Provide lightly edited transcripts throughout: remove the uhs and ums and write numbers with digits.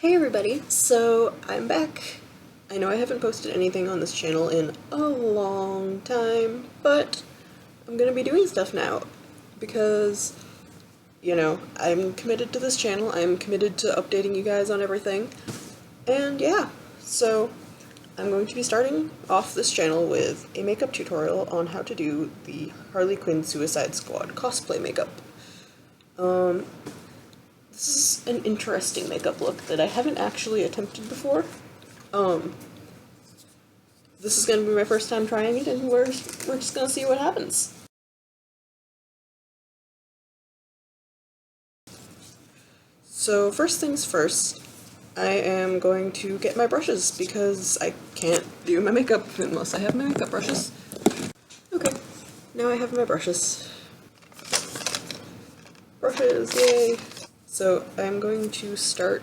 Hey everybody, so I'm back. I know I haven't posted anything on this channel in a long time, but I'm gonna be doing stuff now because, I'm committed to this channel, I'm committed to updating you guys on everything, and yeah, so I'm going to be starting off this channel with a makeup tutorial on how to do the Harley Quinn Suicide Squad cosplay makeup. This is an interesting makeup look that I haven't actually attempted before. This is going to be my first time trying it, and we're just going to see what happens. So first things first, I am going to get my brushes because I can't do my makeup unless I have my makeup brushes. Okay, now I have my brushes. Brushes, yay! So I'm going to start,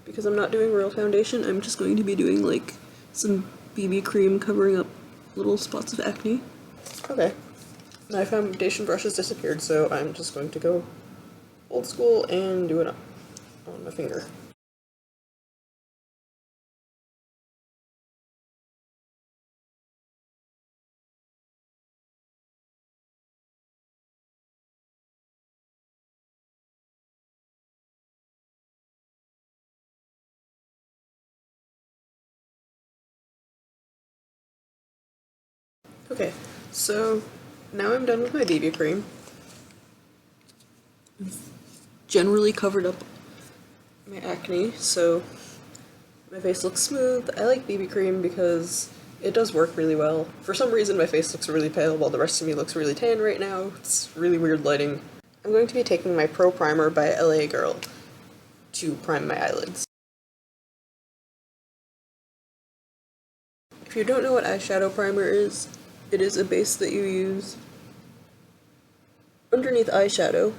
because I'm not doing real foundation, I'm just going to be doing like some BB cream covering up little spots of acne. Okay, my foundation brush has disappeared, so I'm just going to go old school and do it on my finger. Okay, so now I'm done with my BB cream. Generally covered up my acne, so my face looks smooth. I like BB cream because it does work really well. For some reason my face looks really pale while the rest of me looks really tan right now. It's really weird lighting. I'm going to be taking my Pro Primer by LA Girl to prime my eyelids. If you don't know what eyeshadow primer is, it is a base that you use underneath eyeshadow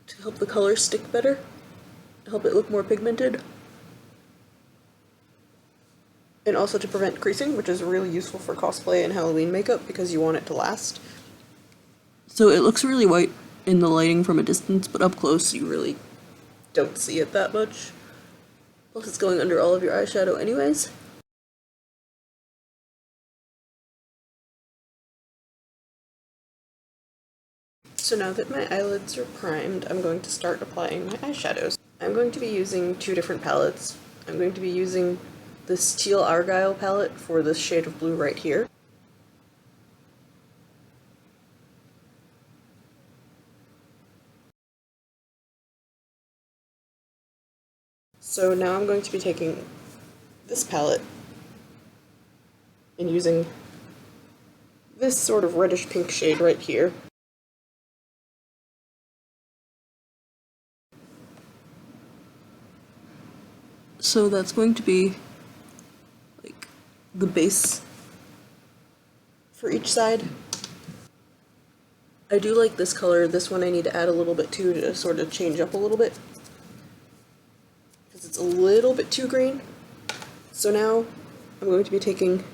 to help the color stick better, help it look more pigmented, and also to prevent creasing, which is really useful for cosplay and Halloween makeup because you want it to last. So it looks really white in the lighting from a distance, but up close you really don't see it that much. Plus it's going under all of your eyeshadow anyways. So now that my eyelids are primed, I'm going to start applying my eyeshadows. I'm going to be using two different palettes. I'm going to be using this Teal Argyle palette for this shade of blue right here. So now I'm going to be taking this palette and using this sort of reddish pink shade right here. So that's going to be like the base for each side. I do like this color. This one I need to add a little bit to sort of change up a little bit, because it's a little bit too green. So now I'm going to be taking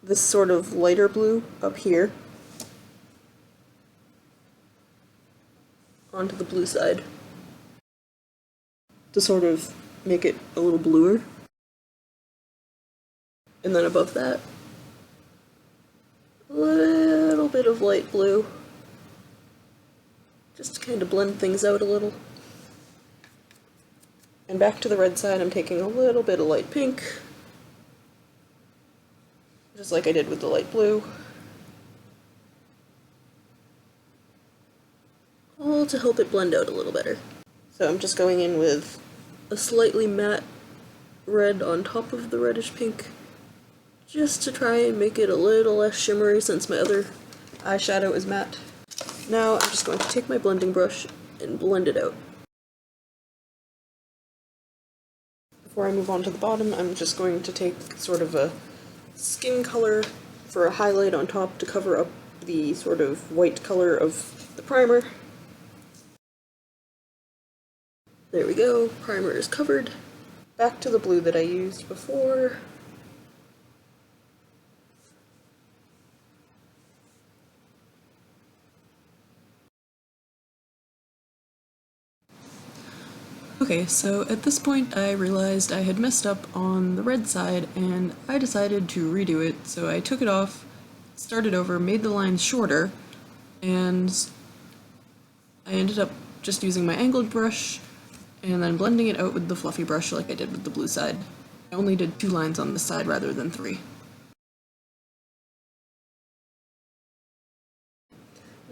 this sort of lighter blue up here onto the blue side to sort of make it a little bluer. And then above that, a little bit of light blue, just to kind of blend things out a little. And back to the red side, I'm taking a little bit of light pink, just like I did with the light blue, all to help it blend out a little better. So I'm just going in with a slightly matte red on top of the reddish pink, just to try and make it a little less shimmery since my other eyeshadow is matte. Now I'm just going to take my blending brush and blend it out. Before I move on to the bottom, I'm just going to take sort of a skin color for a highlight on top to cover up the sort of white color of the primer. There we go, primer is covered. Back to the blue that I used before. Okay, so at this point I realized I had messed up on the red side and I decided to redo it, so I took it off, started over, made the lines shorter, and I ended up just using my angled brush and then blending it out with the fluffy brush like I did with the blue side. I only did 2 lines on this side rather than 3.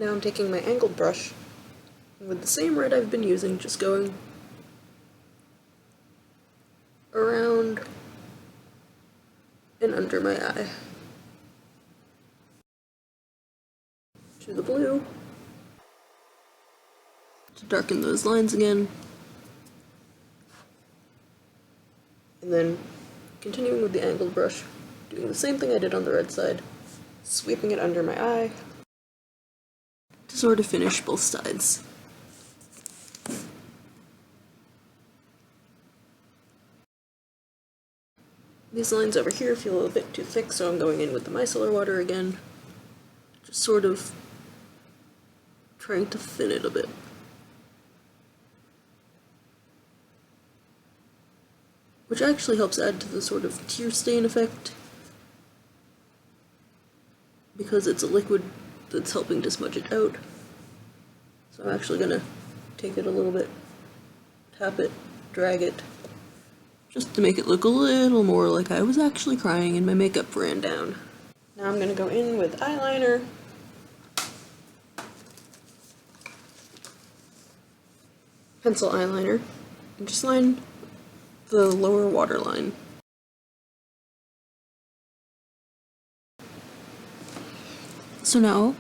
Now I'm taking my angled brush and with the same red I've been using, just going around and under my eye. To the blue to darken those lines again. And then continuing with the angled brush, doing the same thing I did on the red side, sweeping it under my eye to sort of finish both sides. These lines over here feel a bit too thick, so I'm going in with the micellar water again, just sort of trying to thin it a bit. Which actually helps add to the sort of tear stain effect, because it's a liquid that's helping to smudge it out. So I'm actually gonna take it a little bit, tap it, drag it, just to make it look a little more like I was actually crying and my makeup ran down. Now I'm gonna go in with eyeliner. Pencil eyeliner, and just line the lower waterline. So now,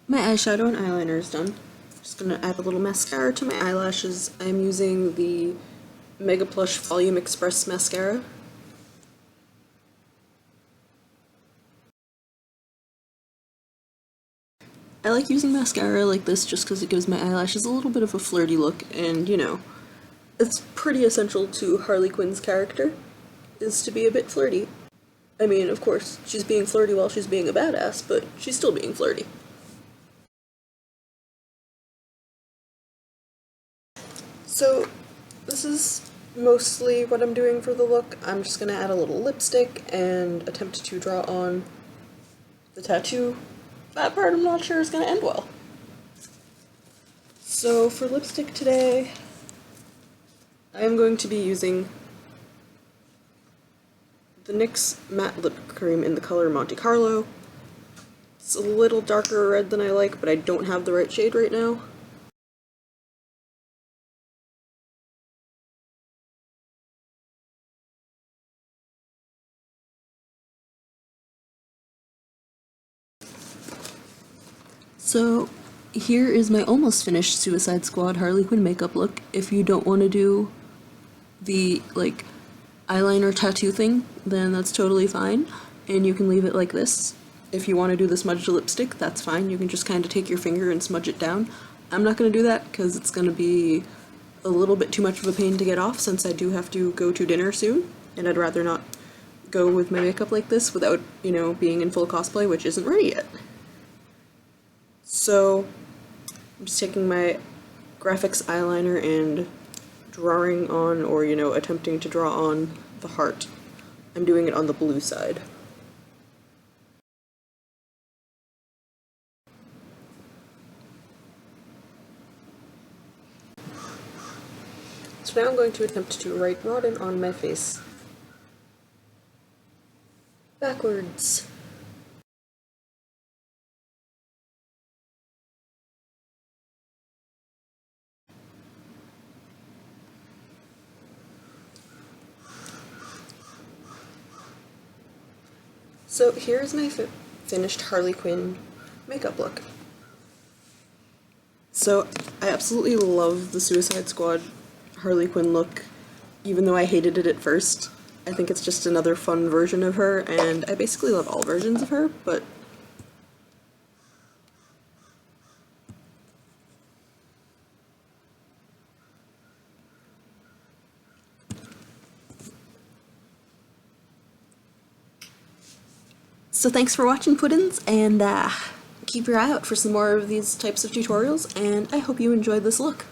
my eyeshadow and eyeliner is done. Just gonna add a little mascara to my eyelashes. I'm using the Mega Plush Volume Express mascara. I like using mascara like this just because it gives my eyelashes a little bit of a flirty look, and you know, it's pretty essential to Harley Quinn's character, is to be a bit flirty. I mean, of course, she's being flirty while she's being a badass, but she's still being flirty. So, this is mostly what I'm doing for the look. I'm just gonna add a little lipstick and attempt to draw on the tattoo. That part I'm not sure is gonna end well. So for lipstick today, I am going to be using the NYX Matte Lip Cream in the color Monte Carlo. It's a little darker red than I like, but I don't have the right shade right now. So here is my almost finished Suicide Squad Harley Quinn makeup look. If you don't want to do the, like, eyeliner tattoo thing, then that's totally fine, and you can leave it like this. If you want to do the smudged lipstick, that's fine. You can just kind of take your finger and smudge it down. I'm not going to do that because it's going to be a little bit too much of a pain to get off since I do have to go to dinner soon, and I'd rather not go with my makeup like this without, you know, being in full cosplay, which isn't ready yet. So I'm just taking my graphics eyeliner and drawing on, or, you know, attempting to draw on the heart. I'm doing it on the blue side. So now I'm going to attempt to write Rodden on my face. Backwards. So here's my finished Harley Quinn makeup look. So I absolutely love the Suicide Squad Harley Quinn look, even though I hated it at first. I think it's just another fun version of her, and I basically love all versions of her, but so thanks for watching, Puddins, and keep your eye out for some more of these types of tutorials, and I hope you enjoyed this look.